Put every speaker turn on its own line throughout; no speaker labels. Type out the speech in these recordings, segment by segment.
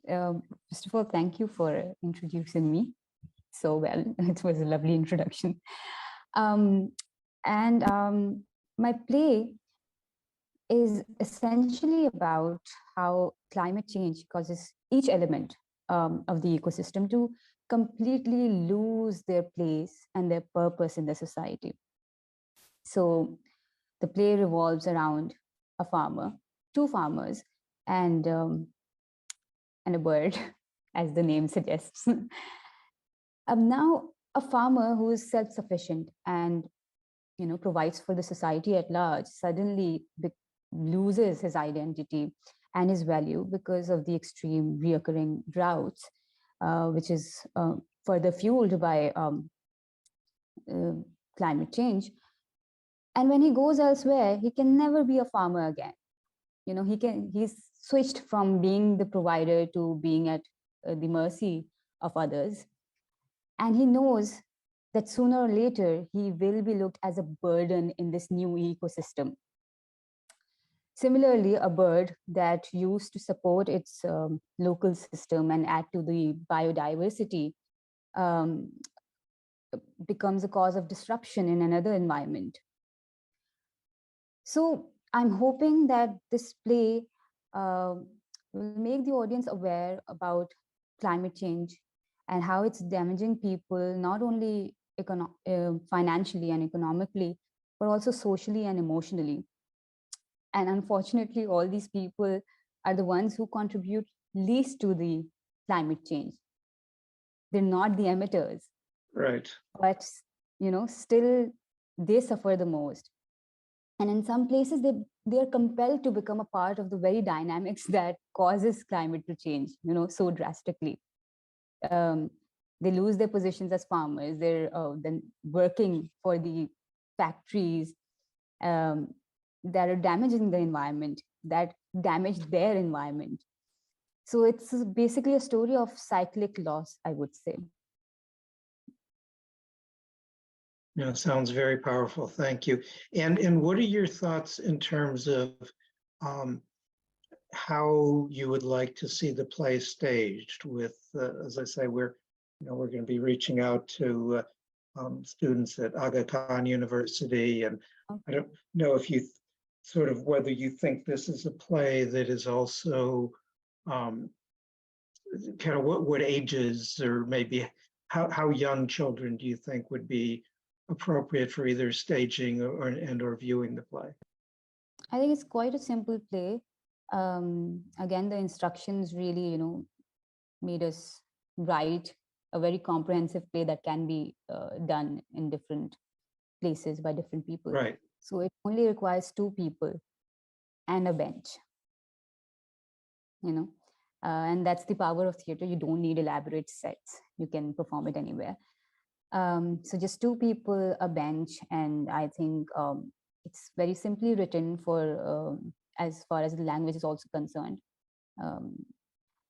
First of all, thank you for introducing me so well. It was a lovely introduction. And my play is essentially about how climate change causes each element of the ecosystem to completely lose their place and their purpose in the society. So the play revolves around a farmer, two farmers, and and a bird, as the name suggests. Now, a farmer who is self-sufficient and provides for the society at large suddenly loses his identity and his value because of the extreme reoccurring droughts, which is further fueled by uh, climate change. And when he goes elsewhere, he can never be a farmer again. He's switched from being the provider to being at the mercy of others. And he knows that sooner or later, he will be looked as a burden in this new ecosystem. Similarly, a bird that used to support its local system and add to the biodiversity um, becomes a cause of disruption in another environment. So I'm hoping that this play will make the audience aware about climate change and how it's damaging people, not only financially and economically, but also socially and emotionally. And unfortunately, all these people are the ones who contribute least to the climate change. They're not the emitters.
Right.
But, still they suffer the most. And in some places, they are compelled to become a part of the very dynamics that causes climate to change, so drastically. They lose their positions as farmers. They're then working for the factories that are damaging the environment, that damage their environment. So it's basically a story of cyclic loss, I would say.
Yeah, sounds very powerful. Thank you. And what are your thoughts in terms of how you would like to see the play staged? With, as I say, we're going to be reaching out to students at Aga Khan University, and I don't know if you sort of whether you think this is a play that is also kind of what ages, or maybe how young children do you think would be appropriate for either staging or viewing the play?
I think it's quite a simple play. Again, the instructions really, made us write a very comprehensive play that can be done in different places by different people.
Right.
So it only requires two people and a bench, and that's the power of theater. You don't need elaborate sets. You can perform it anywhere. So just two people, a bench, and I think it's very simply written for as far as the language is also concerned.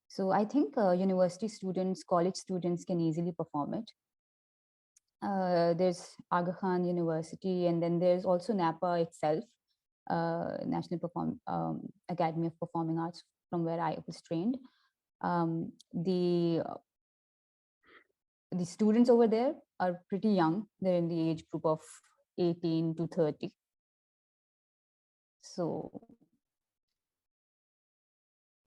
So I think university students, college students can easily perform it. There's Aga Khan University, and then there's also NAPA itself, National Academy of Performing Arts, from where I was trained. The students over there are pretty young. They're in the age group of 18 to 30. So,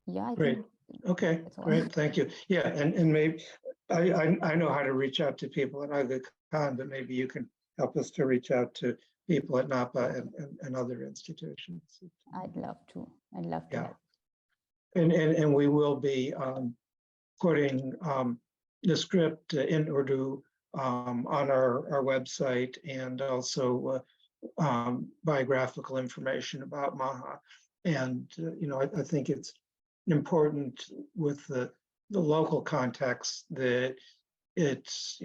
yeah, I
Great.
think.
Okay, great, thank you. Yeah, and maybe I know how to reach out to people at Aga Khan, but maybe you can help us to reach out to people at NAPA and other institutions.
I'd love to. I'd love to.
Yeah. And we will be putting the script in Urdu on our website, and also biographical information about Maha. And I think it's important with the local context that it's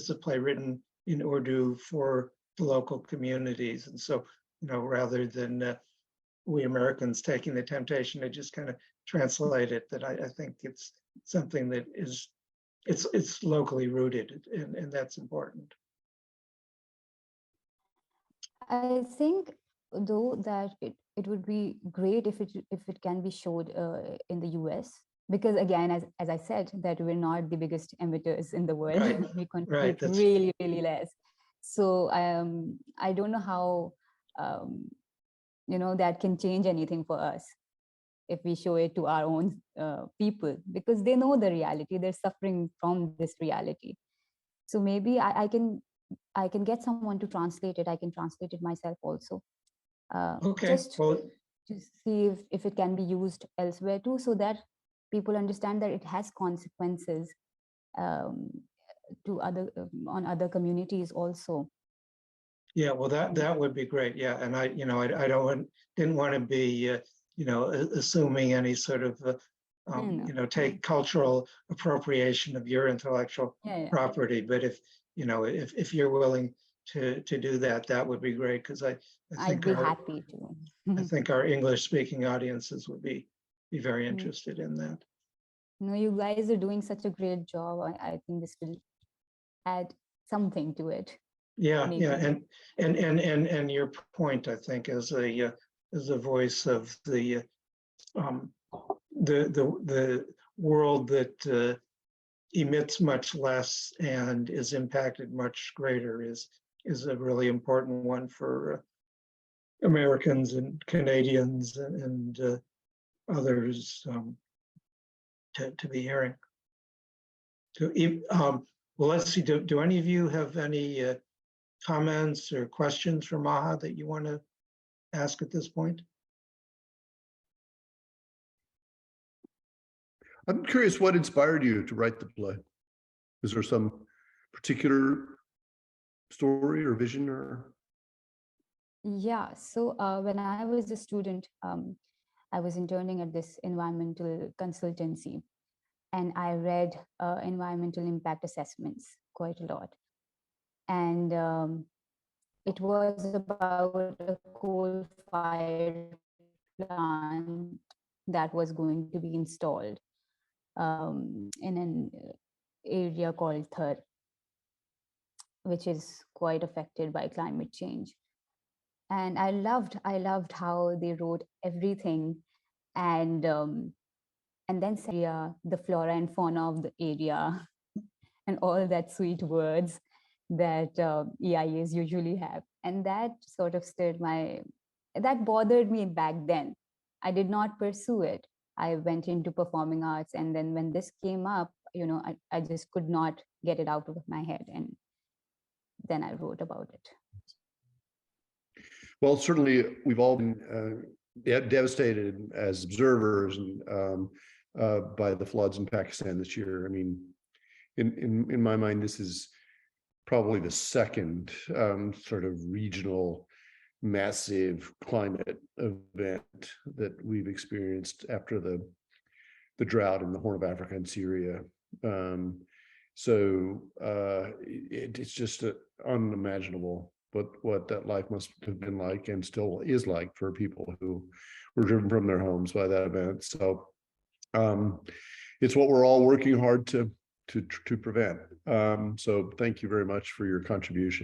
a play written in Urdu for the local communities, and so rather than we Americans taking the temptation to just kind of translate it, that I think it's something that is it's locally rooted, and that's important.
I think, though, that it would be great if it can be showed in the US, because again, as I said, that we're not the biggest emitters in the world.
Right,
We
right.
contribute
That's
really, really less. So I don't know how, that can change anything for us if we show it to our own people, because they know the reality. They're suffering from this reality. So maybe I can get someone to translate it. I can translate it myself also.
okay.
Just
Well,
to see if it can be used elsewhere too, so that people understand that it has consequences um, to other on other communities also.
yeah, well, that would be great. Yeah, and didn't want to be, assuming any sort of, take cultural appropriation of your intellectual
Yeah,
property. But if you're willing to do that, that would be great, because I
I'd
think
be happy to.
I think our English speaking audiences would be very interested in that.
No, you guys are doing such a great job. I think this will add something to it.
Yeah,
maybe.
yeah, and your point, I think, as a voice of the world that emits much less and is impacted much greater is a really important one for Americans and Canadians and others to be hearing. So, well, let's see. Do any of you have any comments or questions for Maha that you want to ask at this point?
I'm curious what inspired you to write the play. Is there some particular story or vision or?
Yeah, so when I was a student, I was interning at this environmental consultancy, and I read environmental impact assessments quite a lot. And it was about a coal-fired plant that was going to be installed in an area called Thar, which is quite affected by climate change. And I loved how they wrote everything, and then the flora and fauna of the area, and all that sweet words that EIAs usually have. And that sort of that bothered me back then. I did not pursue it. I went into performing arts, and then when this came up, I just could not get it out of my head, and then I wrote about it.
Well, certainly we've all been devastated as observers and by the floods in Pakistan this year. I mean, in my mind, this is probably the second sort of regional massive climate event that we've experienced after the drought in the Horn of Africa and Syria. It's just unimaginable what that life must have been like and still is like for people who were driven from their homes by that event. So it's what we're all working hard to prevent. So thank you very much for your contribution.